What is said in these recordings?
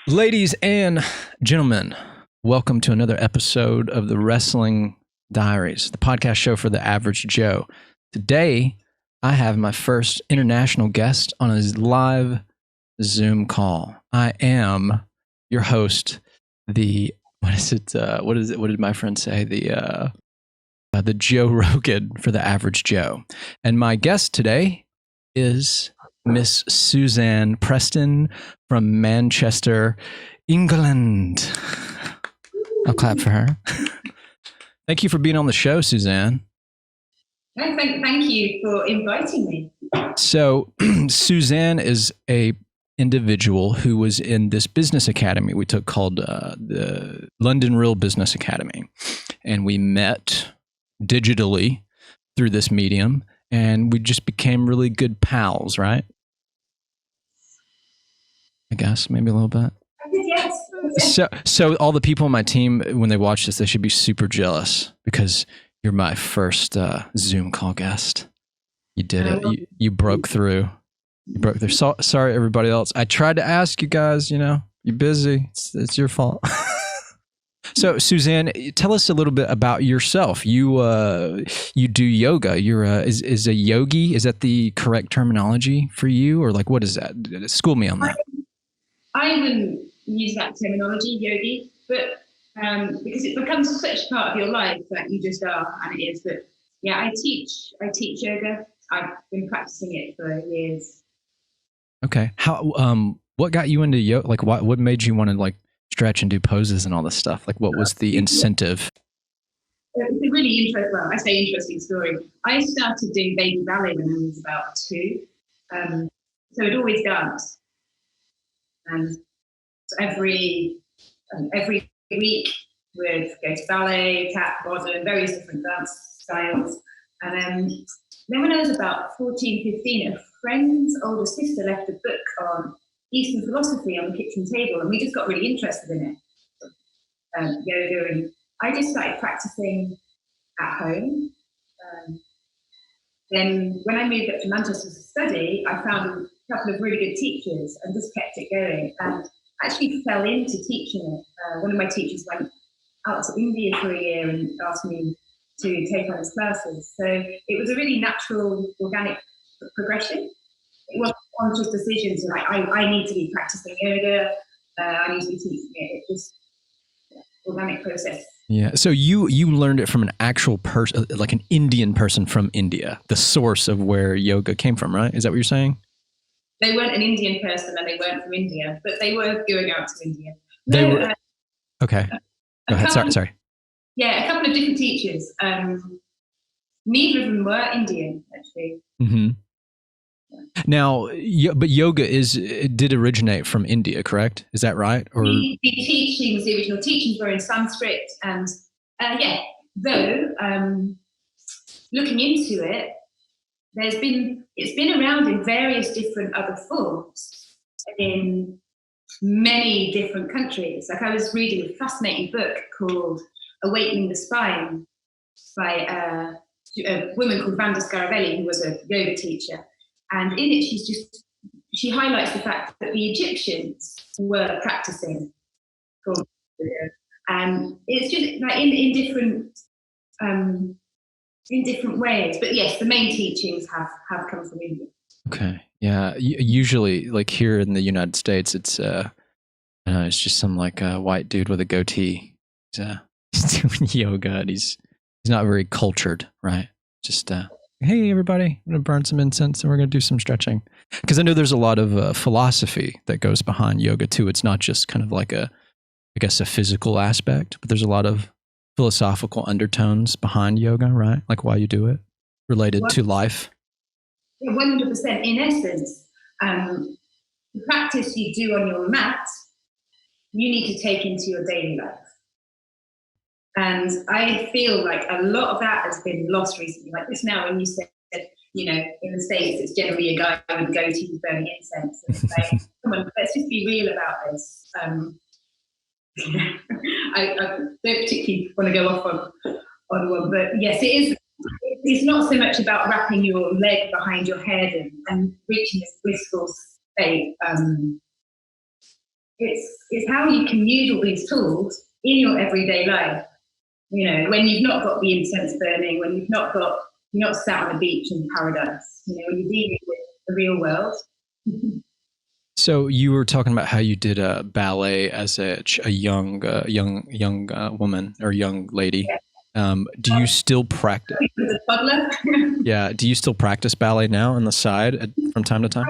Ladies and gentlemen, welcome to another episode of the Wrestling Diaries, the podcast show for the average Joe. Today, I have my first international guest on a live Zoom call. I am your host, what did my friend say? The Joe Rogan for the average Joe. And my guest today is Miss Suzanne Preston from Manchester, England. I'll clap for her. Thank you for being on the show, Suzanne. No, thank you for inviting me. So, Suzanne is a individual who was in this business academy we took called the London Real Business Academy. And we met digitally through this medium, and we just became really good pals, right? I guess maybe a little bit. Yes. So all the people on my team, when they watch this, they should be super jealous because you're my first Zoom call guest. You did it. You broke through. You broke through. Sorry, everybody else. I tried to ask you guys. You're busy. It's your fault. So, Suzanne, tell us a little bit about yourself. You do yoga. You're is a yogi. Is that the correct terminology for you, or like what is that? School me on that. I wouldn't use that terminology, yogi, but because it becomes such a part of your life that you just are, and it is. But yeah, I teach yoga. I've been practicing it for years. Okay. What got you into yoga? Like, what made you want to like stretch and do poses and all this stuff? Like, what was the incentive? It's a really interesting story. I started doing baby ballet when I was about 2. So I'd always danced. And so every week we'd go to ballet, tap, modern, various different dance styles. And then when I was about 14, 15, a friend's older sister left a book on Eastern philosophy on the kitchen table, and we just got really interested in it, yoga, and I just started practicing at home. Then when I moved up to Manchester to study, I found a couple of really good teachers and just kept it going, and actually fell into teaching it. One of my teachers went out to India for a year and asked me to take on his classes. So it was a really natural, organic progression. It wasn't a conscious decision to I need to be practicing yoga, I need to be teaching it. It just organic process. Yeah. So you learned it from an actual person, like an Indian person from India, the source of where yoga came from, right? Is that what you're saying? They weren't an Indian person and they weren't from India, but they were going out to India. They were. Okay. Go ahead. Sorry. Yeah, a couple of different teachers. Neither of them were Indian, actually. Mm-hmm. Yeah. Now, but yoga did originate from India, correct? Is that right? Or the original teachings were in Sanskrit, and though looking into it, it's been around in various different other forms in many different countries. Like I was reading a fascinating book called Awakening the Spine by a woman called Vanda Scaravelli, who was a yoga teacher. And in it, she highlights the fact that the Egyptians were practicing, and it's just like in different ways. But yes, the main teachings have come from India. Okay, yeah. Usually, like here in the United States, it's just some like white dude with a goatee. He's doing yoga, and he's not very cultured, right? Just hey, everybody, I'm going to burn some incense and we're going to do some stretching. Because I know there's a lot of philosophy that goes behind yoga too. It's not just kind of like a physical aspect, but there's a lot of philosophical undertones behind yoga, right? Like why you do it, related to life. Yeah, 100%. In essence, the practice you do on your mat, you need to take into your daily life. And I feel like a lot of that has been lost recently. Like this now, when you said, in the States, it's generally a guy with goatee burning incense. And it's like, come on, let's just be real about this. I don't particularly want to go off on one, but yes, it is. It's not so much about wrapping your leg behind your head and reaching this blissful state. it's how you can use all these tools in your everyday life. You know, when you've not got the incense burning, when you're not sat on a beach in paradise. You know, when you're dealing with the real world. So you were talking about how you did a ballet as a young woman or young lady. Yeah. Do you still practice? As a toddler. Yeah. Do you still practice ballet now on the side from time to time?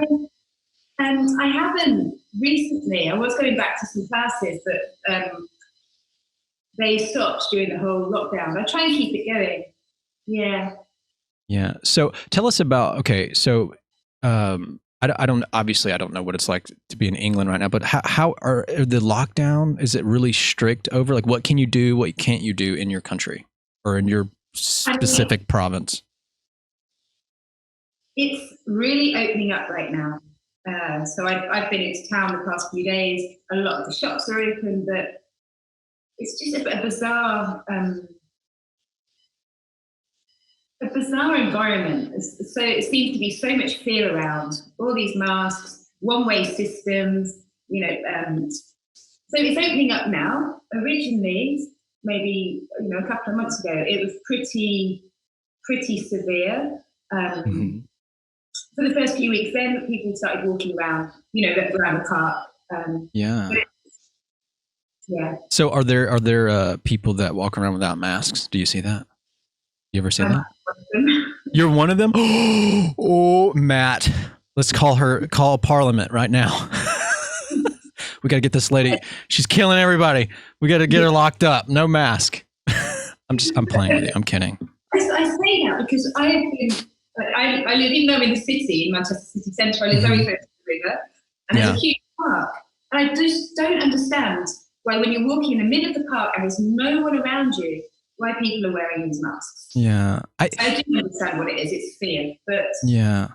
I haven't recently. I was going back to some classes, but they stopped during the whole lockdown. I try and keep it going. Yeah. Yeah. So tell us about, okay. So, I don't know what it's like to be in England right now, but how are the lockdown? Is it really strict over like what can you do? What can't you do in your country or in your specific province? It's really opening up right now. So I've been into town the past few days. A lot of the shops are open, but it's just a bizarre environment. So it seems to be so much fear around all these masks, one-way systems. You know, so it's opening up now. Originally, maybe a couple of months ago, it was pretty severe. For the first few weeks, then people started walking around, around the park. Yeah. Yeah. So are there people that walk around without masks? Do you see that? You ever see that? You're one of them? Oh, Matt. Let's call Parliament right now. We got to get this lady. She's killing everybody. We got to get her locked up. No mask. I'm playing with you. I'm kidding. I say that because I live, even though I'm in the city, in Manchester city centre, I live very close to the river, and there's a huge park. And I just don't understand why when you're walking in the middle of the park and there's no one around you, why people are wearing these masks. Yeah. I do understand what it is. It's fear, but yeah.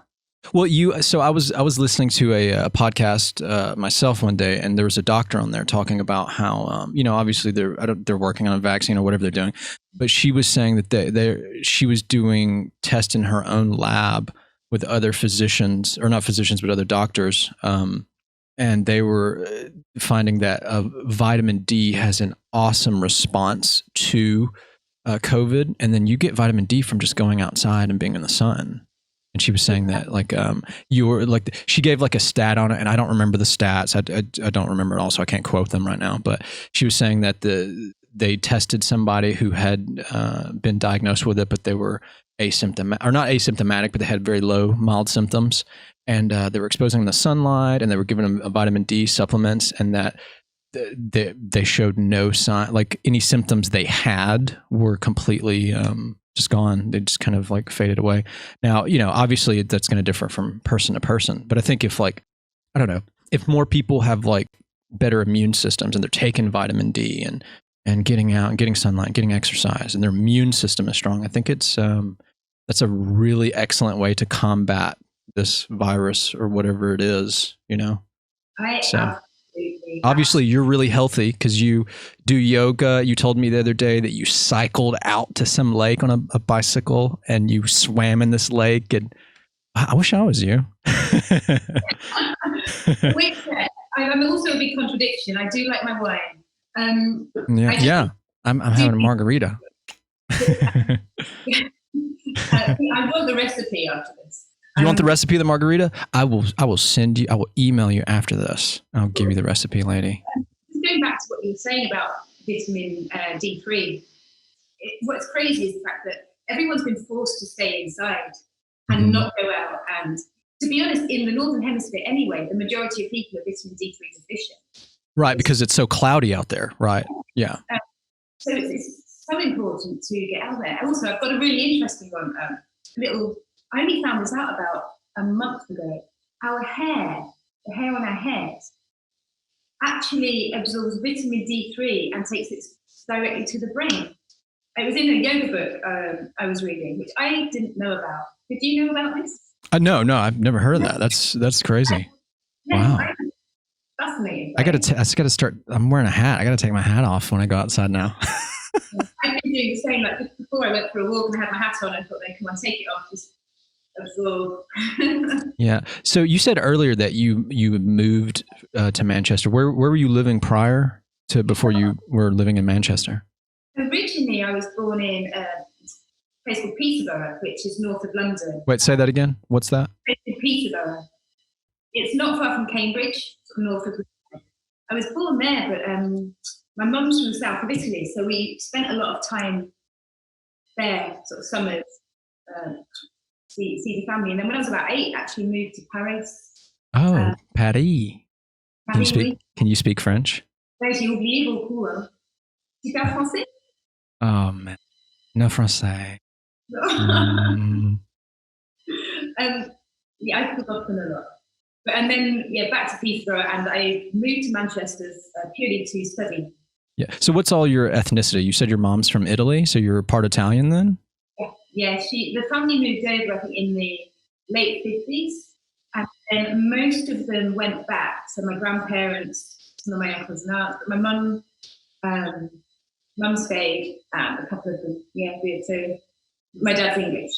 Well, so I was listening to a podcast myself one day, and there was a doctor on there talking about how obviously they're working on a vaccine or whatever they're doing, but she was saying that she was doing tests in her own lab with other physicians, or not physicians, but other doctors, and they were finding that vitamin D has an awesome response to COVID, and then you get vitamin D from just going outside and being in the sun. And she was saying that she gave like a stat on it, and I don't remember the stats. I don't remember it all, so I can't quote them right now. But she was saying that they tested somebody who had been diagnosed with it, but they were asymptomatic, or not asymptomatic, but they had very low, mild symptoms, and they were exposing them to sunlight, and they were giving them a vitamin D supplements, and that they showed no sign, like any symptoms they had were completely just gone. They just kind of like faded away. Now, obviously that's going to differ from person to person, but I think if if more people have like better immune systems and they're taking vitamin D and getting out and getting sunlight, getting exercise, and their immune system is strong, I think that's a really excellent way to combat this virus or whatever it is, Obviously, you're really healthy because you do yoga. You told me the other day that you cycled out to some lake on a bicycle and you swam in this lake. And I wish I was you. I'm also a big contradiction. I do like my wine. I'm having a margarita. I want the recipe after this. You want the recipe of the margarita? I will email you after this. I'll give you the recipe, lady. Going back to what you were saying about vitamin D3, what's crazy is the fact that everyone's been forced to stay inside and not go out. And to be honest, in the Northern Hemisphere anyway, the majority of people are vitamin D3 deficient. Right, because it's so cloudy out there, right? Yeah. So it's so important to get out there. Also, I've got a really interesting one, I only found this out about a month ago. Our hair, the hair on our head, actually absorbs vitamin D3 and takes it directly to the brain. It was in a yoga book I was reading, which I didn't know about. Did you know about this? No, I've never heard of that. That's crazy. Wow. Fascinating. I got to start. I'm wearing a hat. I got to take my hat off when I go outside now. I've been doing the same. Like before, I went for a walk and I had my hat on. I thought, come on, take it off. absorb. Yeah. So you said earlier that you moved to Manchester. Where were you living prior to before you were living in Manchester? Originally, I was born in a place called Peterborough, which is north of London. Wait, say that again. What's that? Peterborough. It's not far from Cambridge, sort of north of London. I was born there, but my mum's from the south of Italy, so we spent a lot of time there, sort of summers, see the family. And then when I was about 8, actually moved to Paris. Oh, Paris. Can you speak French? J'ai oublié beaucoup. Hein. Tu parles français? Oh man, no français. Yeah, I've forgotten a lot. And then, back to Peterborough, and I moved to Manchester purely to study. Yeah. So what's all your ethnicity? You said your mom's from Italy, so you're part Italian then? Yeah, the family moved over, I think, in the late 50s, and then most of them went back. So my grandparents, some of my uncles and aunts, but my mum stayed, a couple of them, so my dad's English.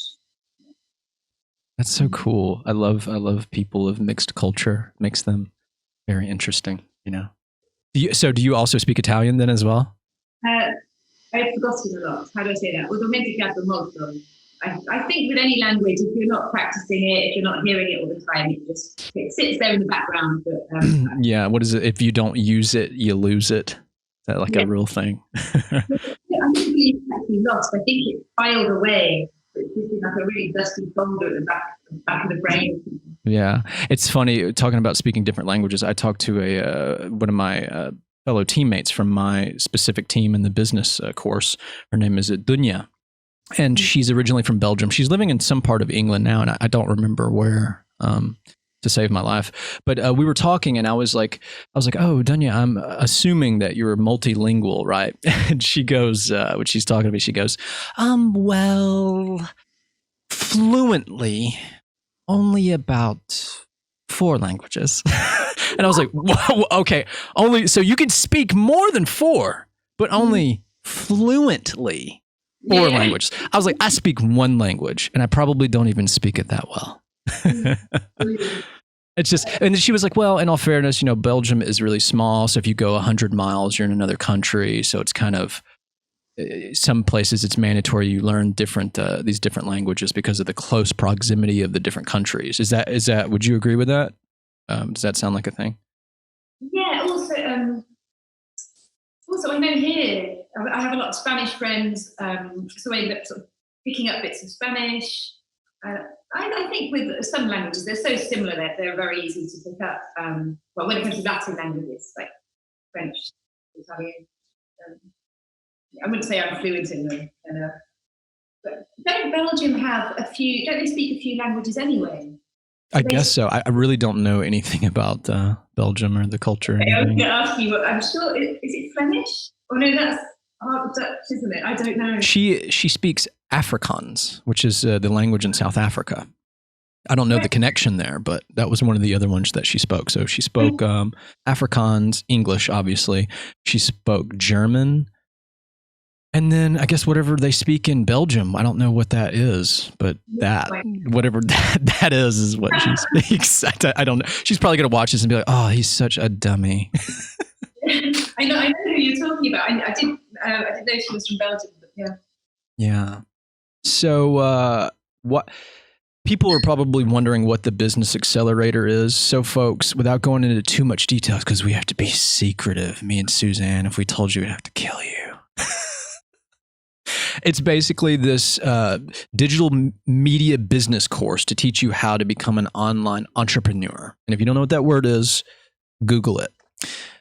That's so cool. I love people of mixed culture. Makes them very interesting, you know. So do you also speak Italian then as well? I've forgotten a lot. How do I say that? Ho dimenticato molto. I think with any language, if you're not practicing it, if you're not hearing it all the time, it sits there in the background. But yeah, what is it? If you don't use it, you lose it. Is that like a real thing? I think it's actually lost. I think it filed away. It's just like a really dusty folder at the back of the brain. Yeah, it's funny talking about speaking different languages. I talked to one of my fellow teammates from my specific team in the business course. Her name is Dunya, and she's originally from Belgium. She's living in some part of England now, and I don't remember where. To save my life, but we were talking, and I was like, "Oh, Dunya, I'm assuming that you're multilingual, right?" And she goes, when she's talking to me, she goes, well, fluently, only about 4 languages." And I was like, "Whoa, okay, only so you can speak more than 4, but only fluently 4 languages." I was like, "I speak 1 language, and I probably don't even speak it that well." It's just, and she was like, "Well, in all fairness, you know, Belgium is really small. So if you go 100 miles, you're in another country. So it's kind of, some places it's mandatory you learn these different languages because of the close proximity of the different countries." Is that, would you agree with that? Does that sound like a thing? Yeah. Also, I know here, I have a lot of Spanish friends. So I end up sort of picking up bits of Spanish. I think with some languages, they're so similar that they're very easy to pick up. Well, when it comes to Latin languages, like French, Italian, I wouldn't say I'm fluent in them. But don't Belgium have a few? Don't they speak a few languages anyway? I guess so. I really don't know anything about Belgium or the culture. Okay, I was going to ask you, but I'm sure, is it Flemish? Oh no, that's Dutch, isn't it? I don't know. She speaks Afrikaans, which is the language in South Africa. I don't know the connection there, but that was one of the other ones that she spoke. So she spoke Afrikaans, English, obviously. She spoke German. And then I guess whatever they speak in Belgium, I don't know what that is, but whatever that is what she speaks. I don't know. She's probably going to watch this and be like, "Oh, he's such a dummy." I know who you're talking about. I didn't know she was from Belgium, but yeah. Yeah. So what people are probably wondering what the Business Accelerator is. So folks, without going into too much details, because we have to be secretive, me and Suzanne, if we told you, we'd have to kill you. It's basically this digital media business course to teach you how to become an online entrepreneur. And if you don't know what that word is, Google it.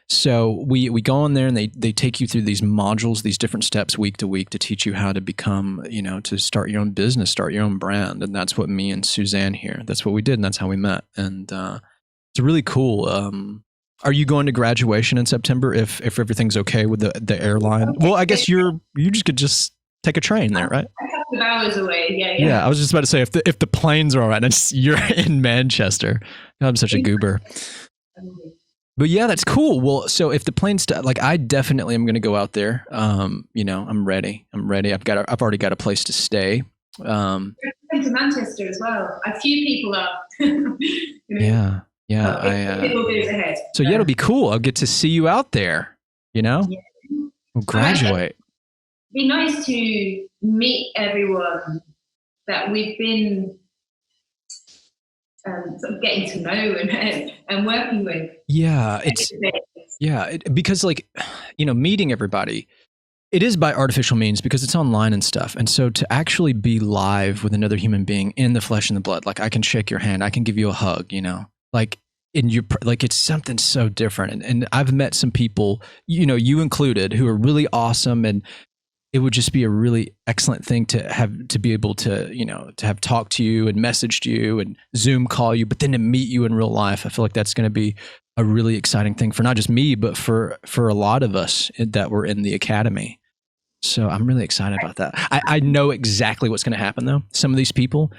So we go on there and they take you through these modules, these different steps week to week to teach you how to become, to start your own business, start your own brand. And that's what me and Suzanne here, that's what we did. And that's how we met. And it's really cool. Are you going to graduation in September if everything's okay with the airline? Well, I guess you could just take a train there, right? A couple of hours away. Yeah. Yeah, I was just about to say if the planes are all right, and you're in Manchester. I'm such a goober. But yeah, that's cool. Well, so if the plane's I definitely am going to go out there. I'm ready. I've already got a place to stay. To Manchester as well. A few people are. Yeah. It goes ahead. So yeah, it'll be cool. I'll get to see you out there. Yeah. We'll graduate. It'd be nice to meet everyone that we've been sort of getting to know and working with. Yeah, because meeting everybody, it is by artificial means because it's online and stuff. And so to actually be live with another human being in the flesh and the blood, like I can shake your hand, I can give you a hug, like it's something so different. And I've met some people, you included, who are really awesome, and it would just be a really excellent thing to be able to have talked to you and messaged you and Zoom call you, but then to meet you in real life. I feel like that's going to be a really exciting thing for not just me, but for a lot of us that were in the academy. So I'm really excited about that. I know exactly what's going to happen though. Some of these people,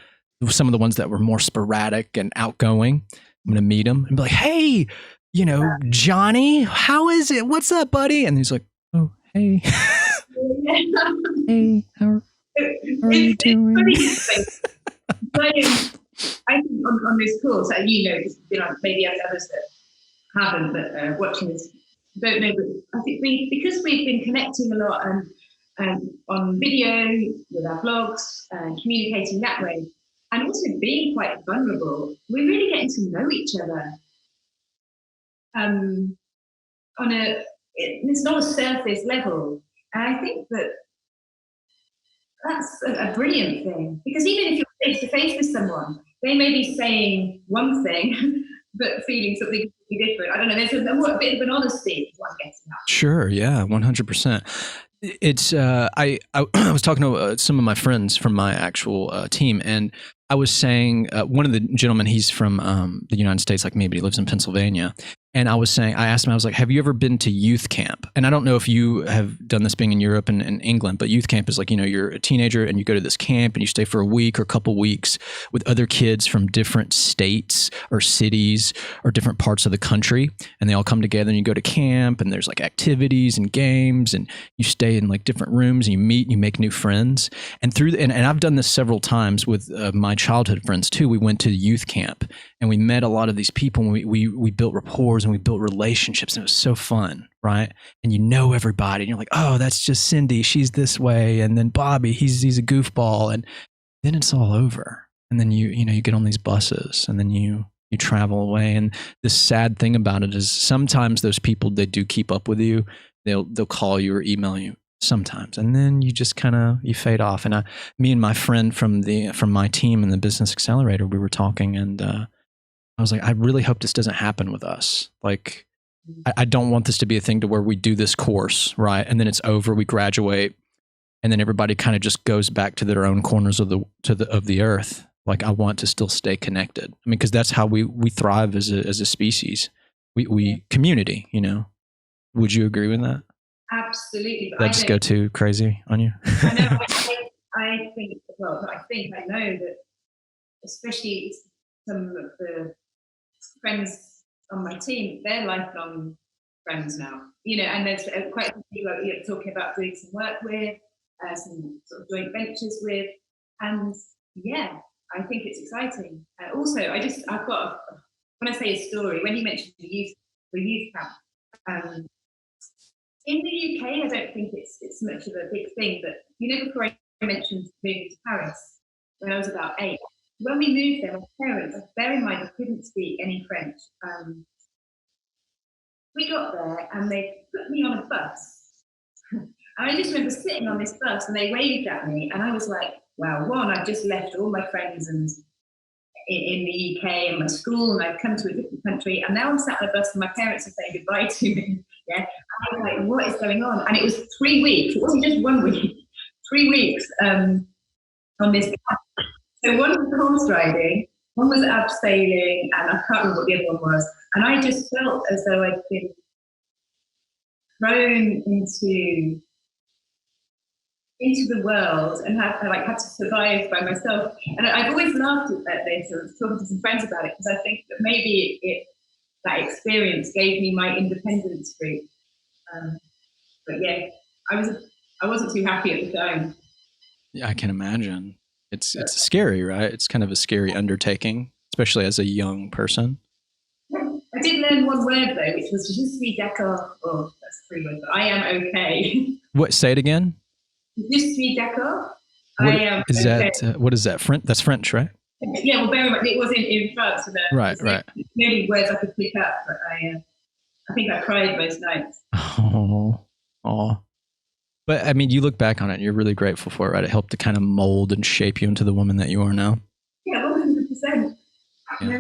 some of the ones that were more sporadic and outgoing, I'm going to meet them and be like, hey, Johnny, how is it? What's up, buddy? And he's like, oh, hey. Hey, how are you doing? I think on this course, because maybe others that haven't, but watching this don't know. But I think because we've been connecting a lot and on video with our blogs and communicating that way, and also being quite vulnerable, we're really getting to know each other. It's not a surface level. And I think that's a brilliant thing, because even if you're face to face with someone, they may be saying one thing, but feeling something completely different. I don't know. There's a bit of an honesty is what I'm getting at. Sure. Yeah. 100%. It's, I was talking to some of my friends from my actual team, and I was saying, one of the gentlemen, he's from the United States like me, but he lives in Pennsylvania. And I asked him, I was like, have you ever been to youth camp? And I don't know if you have done this being in Europe and England, but youth camp is like, you're a teenager and you go to this camp and you stay for a week or a couple weeks with other kids from different states or cities or different parts of the country. And they all come together and you go to camp, and there's like activities and games, and you stay in like different rooms and you meet and you make new friends. And and I've done this several times with my childhood friends too. We went to youth camp and we met a lot of these people, and we built rapport and we built relationships, and it was so fun, right? And everybody, and you're like, oh, that's just Cindy, she's this way, and then Bobby, he's a goofball, and then it's all over. And then you get on these buses, and then you travel away. And the sad thing about it is sometimes those people, they do keep up with you. They'll call you or email you sometimes, and then you just you fade off. And me and my friend from my team in the Business Accelerator, we were talking, and I was like, I really hope this doesn't happen with us. Like, I don't want this to be a thing to where we do this course, right? And then it's over, we graduate, and then everybody kind of just goes back to their own corners of the earth. Like, I want to still stay connected. I mean, because that's how we thrive as a species. We community, Would you agree with that? Absolutely. Did I just go too crazy on you? I know. I know that, especially some of the friends on my team, they're lifelong friends now, and there's quite a few people you're talking about doing some work with, some sort of joint ventures with, and yeah, I think it's exciting. Also, I've got, when I say a story, when you mentioned the youth camp, in the UK, I don't think it's much of a big thing, but before I mentioned moving to Paris when I was about 8, when we moved there, my parents, bear in mind, I couldn't speak any French. We got there and they put me on a bus. And I just remember sitting on this bus and they waved at me, and I was like, wow, I've just left all my friends in the UK and my school, and I've come to a different country, and now I'm sat on a bus and my parents are saying goodbye to me. Yeah, I was like, what is going on? And it was 3 weeks. It wasn't just 1 week. 3 weeks on this bus. So one was horse riding, one was abseiling, and I can't remember what the other one was. And I just felt as though I'd been thrown into the world and had to survive by myself. And I've always laughed at this. I was talking to some friends about it, because I think that maybe that experience gave me my independence streak. But yeah, I wasn't too happy at the time. Yeah, I can imagine. It's scary, right? It's kind of a scary undertaking, especially as a young person. I did learn one word though, which was je suis d'accord. Oh, that's 3 words. I am okay. What? Say it again. Je suis d'accord. What I am is okay. that? What is that? French? That's French, right? Yeah, well, very much. It was in France, so Right. Maybe words I could pick up, but I think I cried most nights. Oh. But I mean, you look back on it and you're really grateful for it, right? It helped to kind of mold and shape you into the woman that you are now. Yeah, 100%. Yeah.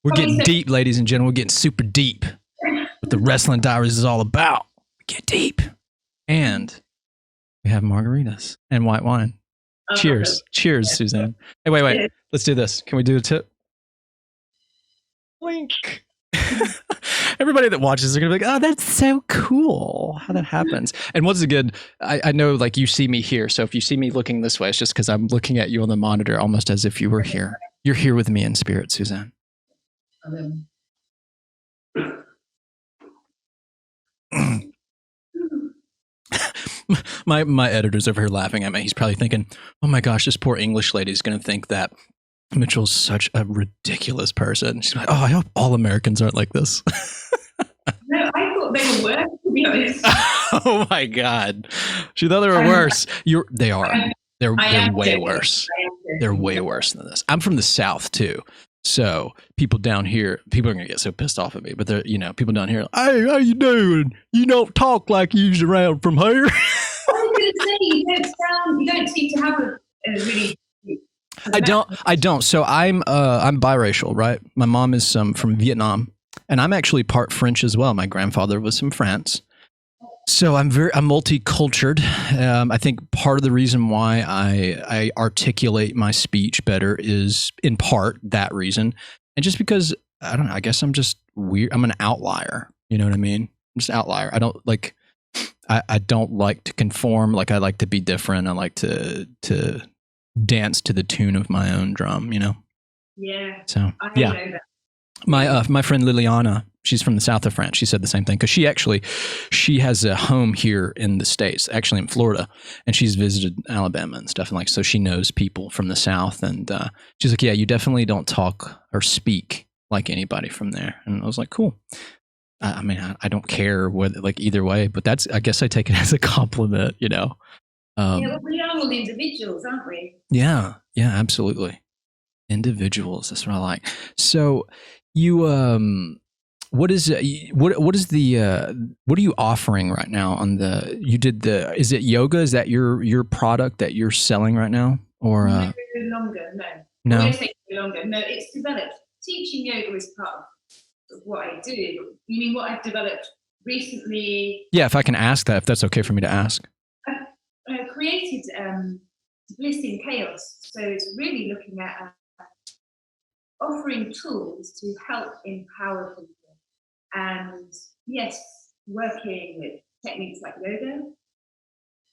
We're getting deep, ladies and gentlemen. We're getting super deep. What the Wrestling Diaries is all about. We get deep. And we have margaritas and white wine. Cheers. Cheers, Suzanne. Hey, wait. Let's do this. Can we do a tip? Blink. Everybody that watches are going to be like, oh, that's so cool how that happens. And what's good, I know like you see me here. So if you see me looking this way, it's just because I'm looking at you on the monitor almost as if you were here. You're here with me in spirit, Suzanne. My editor's over here laughing at me. He's probably thinking, oh my gosh, this poor English lady is going to think that Nichole's such a ridiculous person. She's like, oh, I hope all Americans aren't like this. No, I thought they were worse, to be honest. Oh my God. She thought they were worse. They are. They're way worse. They're way worse than this. I'm from the South too. So people down here, people are going to get so pissed off at me, but they're, people down here, hey, how you doing? You don't talk like you's around from here. I was going to say, you don't seem to have a really... I don't. So I'm biracial, right? My mom is from Vietnam, and I'm actually part French as well. My grandfather was from France. So I'm multicultural. I think part of the reason why I articulate my speech better is in part that reason. And just because, I don't know, I guess I'm just weird. I'm an outlier. You know what I mean? I'm just an outlier. I don't like to conform. Like I like to be different. I like to dance to the tune of my own drum, Yeah. So I yeah. know that. My friend Liliana, she's from the south of France. She said the same thing because she has a home here in the States, actually in Florida, and she's visited Alabama and stuff, and so she knows people from the South, and she's like, yeah, you definitely don't talk or speak like anybody from there, and I was like, cool. I mean, I don't care whether either way, but I guess I take it as a compliment, Yeah, well, we are all individuals, aren't we? Yeah, absolutely. Individuals, that's what I like. So you what are you offering right now is it yoga? Is that your product that you're selling right now? Or no longer, no. When I say no longer, no, it's developed. Teaching yoga is part of what I do. You mean what I've developed recently? Yeah, if I can ask that, if that's okay for me to ask. I created Bliss in Chaos. So it's really looking at offering tools to help empower people. And yes, working with techniques like yoga,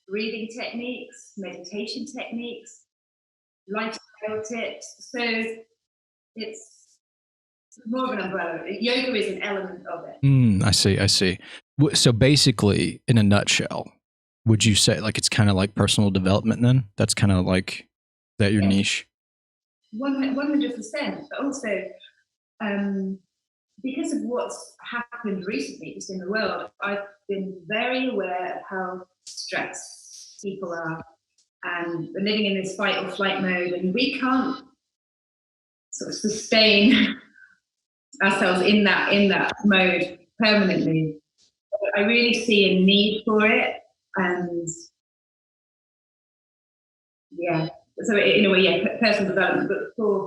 breathing techniques, meditation techniques, lifestyle tips. So it's more of an umbrella. Yoga is an element of it. I see. So basically, in a nutshell, would you say it's kind of like personal development then? That's kind of like that your niche? 100%. But also, because of what's happened recently just in the world, I've been very aware of how stressed people are, and we're living in this fight or flight mode, and we can't sort of sustain ourselves in that mode permanently. I really see a need for it, and yeah. So in a way, yeah, personal development, but for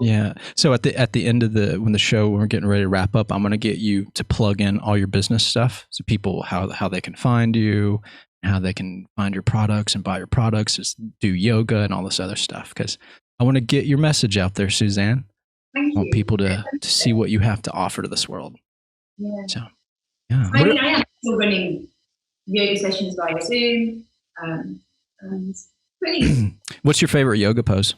So at the end of when we're getting ready to wrap up, I'm going to get you to plug in all your business stuff, so people how they can find you, how they can find your products and buy your products, just do yoga and all this other stuff. Because I want to get your message out there, Suzanne. Thank I want people to see what you have to offer to this world. Yeah. So yeah. I am still running yoga sessions via Zoom, and what's your favorite yoga pose?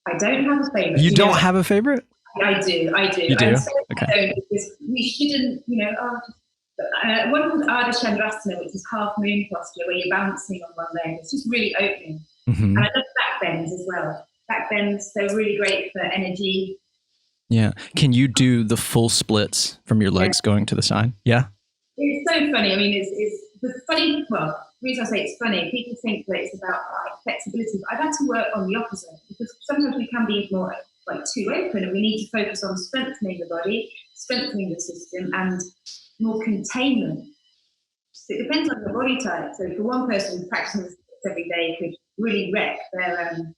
I don't have a favorite. You don't have a favorite? I do. You do? Okay. Because we shouldn't, one called Ardha Chandrasana, which is half moon posture, where you're bouncing on one leg. It's just really opening. And I love back bends as well. Back bends, they're really great for energy. Yeah. Can you do the full splits from your legs going to the side? Yeah. It's so funny. I mean, it's the funny, well, the reason I say it's funny, people think that it's about flexibility, but I've had to work on the opposite, because sometimes we can be more like too open, and we need to focus on strengthening the body, strengthening the system, and more containment. So it depends on the body type. So for one person who's practicing this every day could really wreck their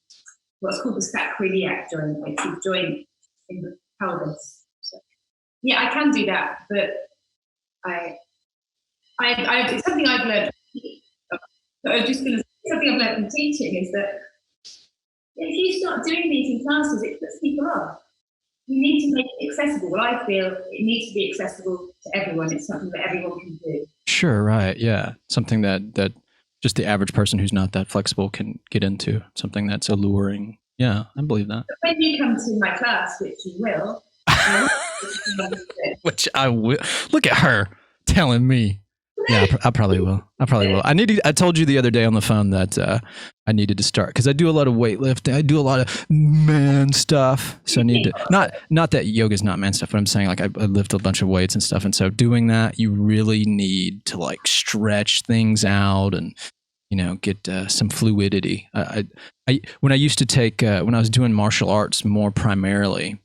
what's called the sacroiliac joint, it's a joint in the pelvis. So, yeah, I can do that, but it's something I've learned. I was just going to say, something I've learned from teaching is that if you start doing these in classes, it puts people off. You need to make it accessible. Well, I feel it needs to be accessible to everyone. It's something that everyone can do. Sure, right, yeah. Something that just the average person who's not that flexible can get into. Something that's alluring. Yeah, I believe that. But when you come to my class, which you will, which I will. Look at her telling me. Yeah, I probably will. I told you the other day on the phone that I needed to start, because I do a lot of weightlifting. I do a lot of man stuff. So I need to, not that yoga's not man stuff, but I'm saying like I lift a bunch of weights and stuff. And so doing that, you really need to like stretch things out and, you know, get some fluidity. When I used to take, when I was doing martial arts more primarily,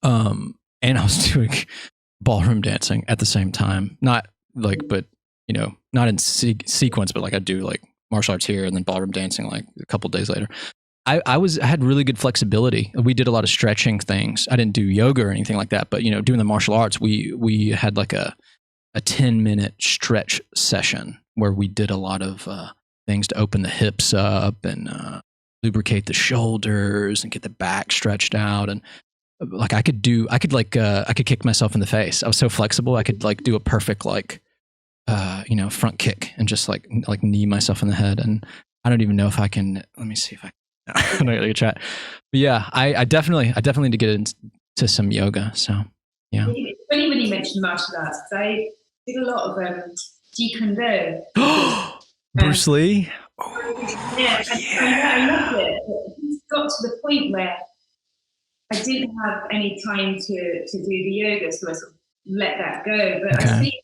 and I was doing ballroom dancing at the same time, not like, but you know, not in sequence, but like I do like martial arts here and then ballroom dancing like a couple of days later. I had really good flexibility. We did a lot of stretching things. I didn't do yoga or anything like that, but you know, doing the martial arts, we had like a 10-minute stretch session where we did a lot of things to open the hips up and lubricate the shoulders and get the back stretched out. And like I could kick myself in the face. I was so flexible. I could like do a perfect like you know, front kick and just like knee myself in the head. And I don't even know if I can. Let me see if I'm not gonna chat. But yeah, I definitely need to get into some yoga. So yeah. It's funny when you mentioned martial arts, because I did a lot of Jeet Kune Do. Bruce Lee. Yeah, I loved it. It got to the point where I didn't have any time to do the yoga, so I sort of let that go. But okay. I see,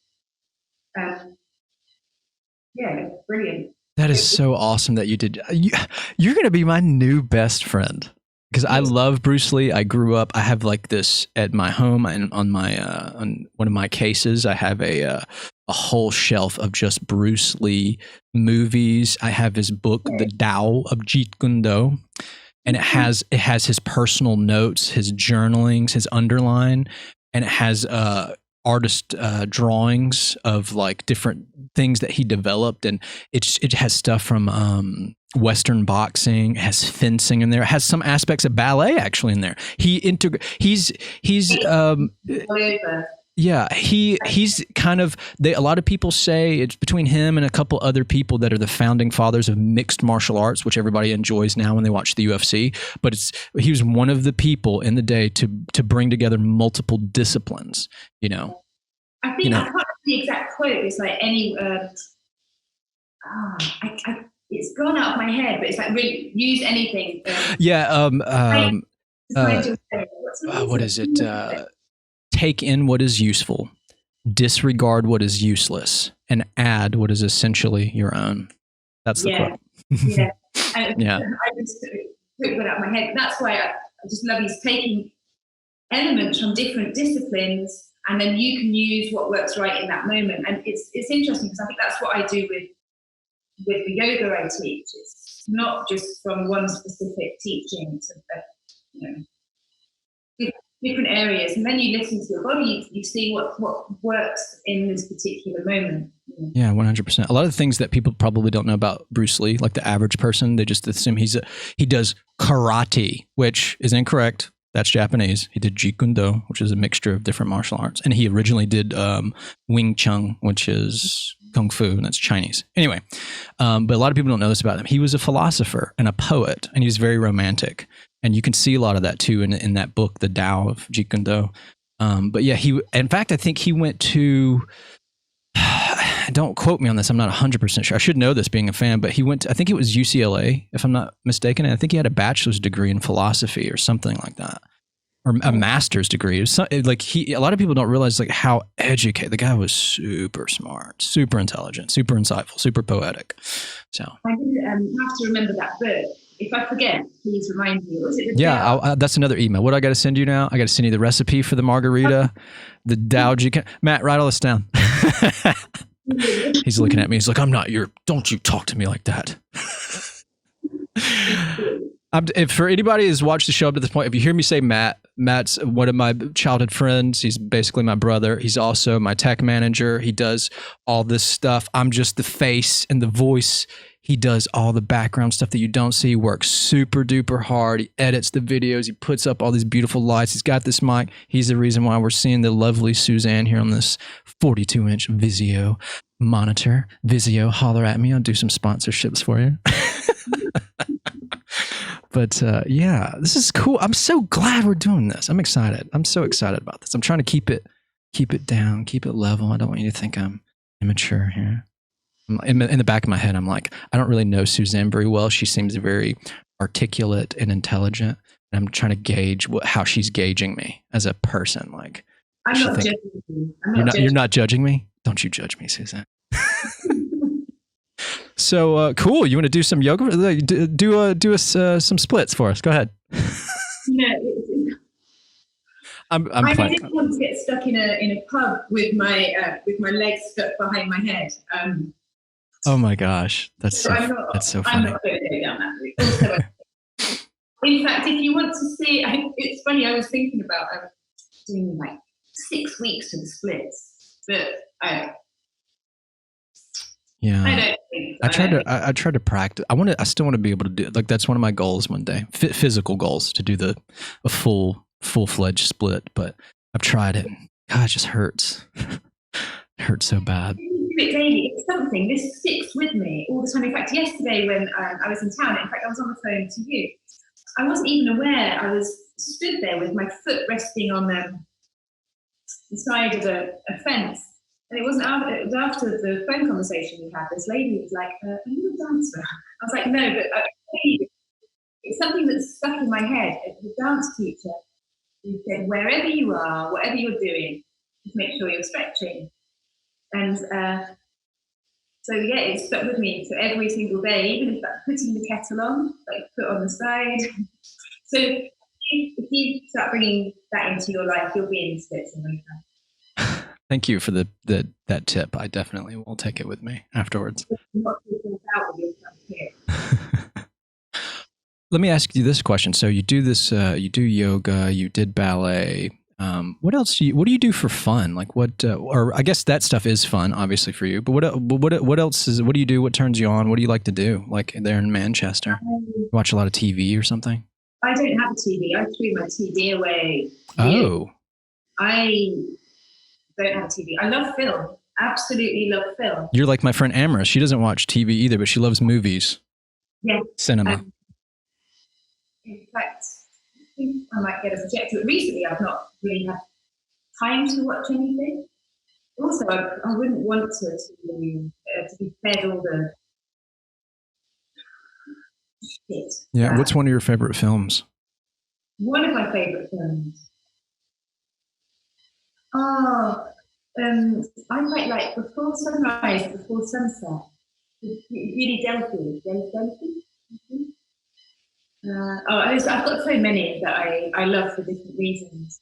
yeah, brilliant. That is so awesome that you did. You're going to be my new best friend, because I love Bruce Lee. I grew up. I have like this at my home, and on my on one of my cases, I have a whole shelf of just Bruce Lee movies. I have his book, The Tao of Jeet Kune Do. And it has his personal notes, his journalings, his underline, and it has artist drawings of like different things that he developed, and it has stuff from Western boxing. It has fencing in there. It has some aspects of ballet actually in there. He's yeah, he's kind of, a lot of people say it's between him and a couple other people that are the founding fathers of mixed martial arts, which everybody enjoys now when they watch the UFC. But he was one of the people in the day to bring together multiple disciplines, you know. I think, I can't remember the exact quote. It's like any, it's gone out of my head, but it's like really use anything. Yeah. What is it? Take in what is useful, disregard what is useless, and add what is essentially your own. That's the quote. Yeah. I just took that out of my head. That's why I just love he's taking elements from different disciplines, and then you can use what works right in that moment. And it's interesting, because I think that's what I do with the yoga I teach. It's not just from one specific teaching to, you know, different areas, and then you listen to your body, you see what works in this particular moment. Yeah, 100%. A lot of the things that people probably don't know about Bruce Lee, like the average person, they just assume he does karate, which is incorrect. That's Japanese. He did Jeet Kune Do, which is a mixture of different martial arts, and he originally did Wing Chun, which is Kung Fu, and that's Chinese. Anyway, but a lot of people don't know this about him. He was a philosopher and a poet, and he was very romantic. And you can see a lot of that too in that book, The Tao of Jeet Kune Do. But yeah, in fact, I think he went to, don't quote me on this. I'm not 100% sure. I should know this being a fan, but he went to, I think it was UCLA, if I'm not mistaken. And I think he had a bachelor's degree in philosophy or something like that, or a master's degree. A lot of people don't realize like how educated the guy was. Super smart, super intelligent, super insightful, super poetic. So I didn't have to remember that book. If I forget, please remind me. Was it that's another email. What do I got to send you now? I got to send you the recipe for the margarita, the Dowd. Matt, write all this down. He's looking at me. He's like, don't you talk to me like that. If for anybody who's watched the show up to this point, if you hear me say Matt's one of my childhood friends. He's basically my brother. He's also my tech manager. He does all this stuff. I'm just the face and the voice. He does all the background stuff that you don't see. He works super duper hard. He edits the videos. He puts up all these beautiful lights. He's got this mic. He's the reason why we're seeing the lovely Suzanne here on this 42-inch Vizio monitor. Vizio, holler at me. I'll do some sponsorships for you. But yeah, this is cool. I'm so glad we're doing this. I'm excited. I'm so excited about this. I'm trying to keep it down, keep it level. I don't want you to think I'm immature here. In the back of my head, I'm like, I don't really know Suzanne very well. She seems very articulate and intelligent. And I'm trying to gauge how she's gauging me as a person. Like, I'm not judging you. You're not judging me? Don't you judge me, Suzanne. So cool. You want to do some yoga? Do us some splits for us. Go ahead. I didn't want to get stuck in a pub with my legs stuck behind my head. Oh my gosh, that's so funny. I'm not going to go down that route. Also, in fact, if you want to see, it's funny. I was thinking about doing like 6 weeks of the splits, but I don't think so. I tried to practice. I still want to be able to do, like, that's one of my goals one day. Physical goals, to do a full-fledged split, but I've tried it. God, it just hurts. It hurts so bad. Daily, it's something. This sticks with me all the time. In fact, yesterday when I was in town, in fact, I was on the phone to you. I wasn't even aware. I was stood there with my foot resting on the side of a fence, and it was after the phone conversation we had. This lady was like, "Are you a dancer?" I was like, "No," but it's something that's stuck in my head. The dance teacher who said, "Wherever you are, whatever you're doing, just make sure you're stretching." And so yeah, it stuck with me. So every single day, even if that's putting the kettle on, like put on the side. So if you start bringing that into your life, you'll be in splits and like. Thank you for that tip. I definitely will take it with me afterwards. Let me ask you this question. So you do this, you do yoga, you did ballet. What else what do you do for fun? Like or I guess that stuff is fun, obviously, for you, but what else what do you do? What turns you on? What do you like to do? Like there in Manchester, you watch a lot of TV or something? I don't have a TV. I threw my TV away. Oh. I don't have a TV. I love film. Absolutely love film. You're like my friend Amara. She doesn't watch TV either, but she loves movies. Yeah. Cinema. In fact, I think I might get a projector. But recently, I've not really had time to watch anything. Also, I wouldn't want to be fed all the shit. Yeah. What's one of your favorite films? One of my favorite films. Oh, I quite like Before Sunrise, Before Sunset. Really Delphi. I've got so many that I love for different reasons.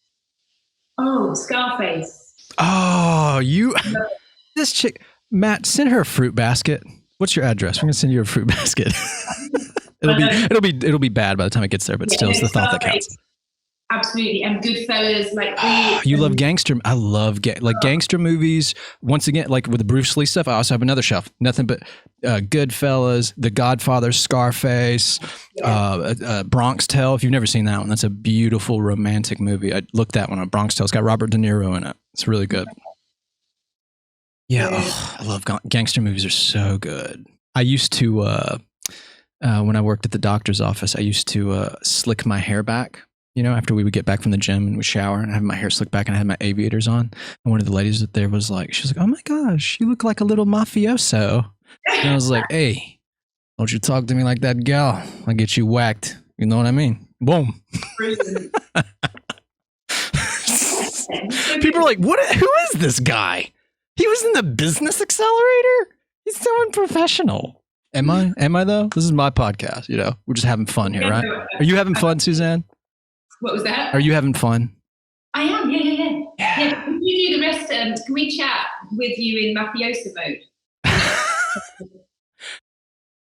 Oh, Scarface. Oh, this chick, Matt, send her a fruit basket. What's your address? We're gonna send you a fruit basket. it'll be bad by the time it gets there, but still, it's the thought that counts. Absolutely, and Goodfellas, like you love gangster. I love gangster movies. Once again, like with the Bruce Lee stuff, I also have another shelf. Nothing but Goodfellas, The Godfather, Scarface, Bronx Tale. If you've never seen that one, that's a beautiful romantic movie. I looked that one up. Bronx Tale. It's got Robert De Niro in it. It's really good. Yeah, I love gangster movies. Are so good. I used to when I worked at the doctor's office, I used to slick my hair back you know, after we would get back from the gym and we shower and I have my hair slicked back and I had my aviators on. And one of the ladies that there was like, she was like, "Oh my gosh, you look like a little mafioso." And I was like, "Hey, don't you talk to me like that, gal. I'll get you whacked." You know what I mean? Boom. People are like, who is this guy? He was in the business accelerator? He's so unprofessional. Am I though? This is my podcast, you know. We're just having fun here, right? Are you having fun, Suzanne? What was that? Are you having fun? I am, yeah. Can you do the rest? Can we chat with you in mafioso mode?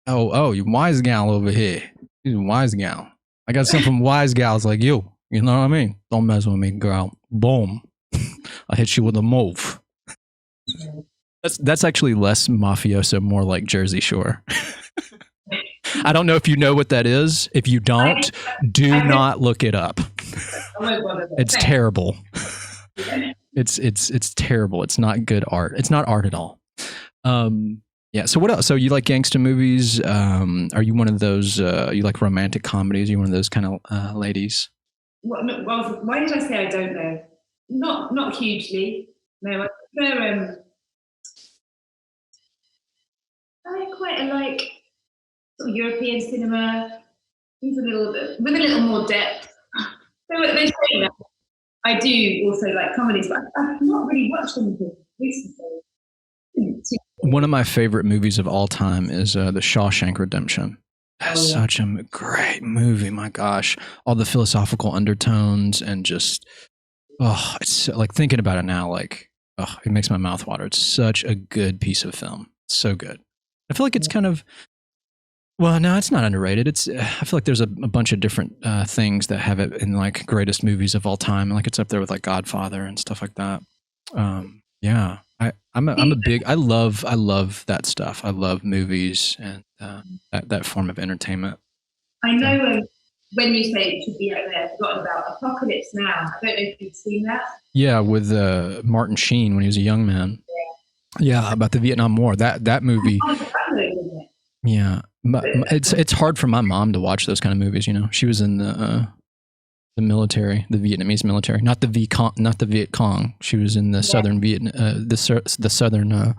Oh, you wise gal over here. He's a wise gal. I got some from wise gals like you. You know what I mean? Don't mess with me, girl. Boom. I'll hit you with a move. That's actually less mafioso, more like Jersey Shore. I don't know if you know what that is. If you don't, do not look it up. It's terrible. It's terrible. It's not good art. It's not art at all. Yeah. So what else? So you like gangster movies? Are you one of those? You like romantic comedies? Are you one of those kind of ladies? Well, why did I say I don't know? Not hugely. No, I prefer. I quite like sort of European cinema. Things with a little more depth. They're saying that. I do also like comedies, but I've not really watched anything recently. One of my favorite movies of all time is The Shawshank Redemption. That's such a great movie. My gosh, all the philosophical undertones and just it's so, like thinking about it now, like it makes my mouth water. It's such a good piece of film. It's so good. I feel like it's kind of no, it's not underrated. I feel like there's a bunch of different things that have it in like greatest movies of all time. Like it's up there with like Godfather and stuff like that. Yeah, I'm a big. I love that stuff. I love movies and that form of entertainment. I know when you say it should be out there, I've forgotten about Apocalypse Now. I don't know if you've seen that. Yeah, with Martin Sheen when he was a young man. Yeah, about the Vietnam War. That movie. Yeah, it's hard for my mom to watch those kind of movies. You know, she was in the military, the Vietnamese military, not the Viet Cong. She was in the southern the southern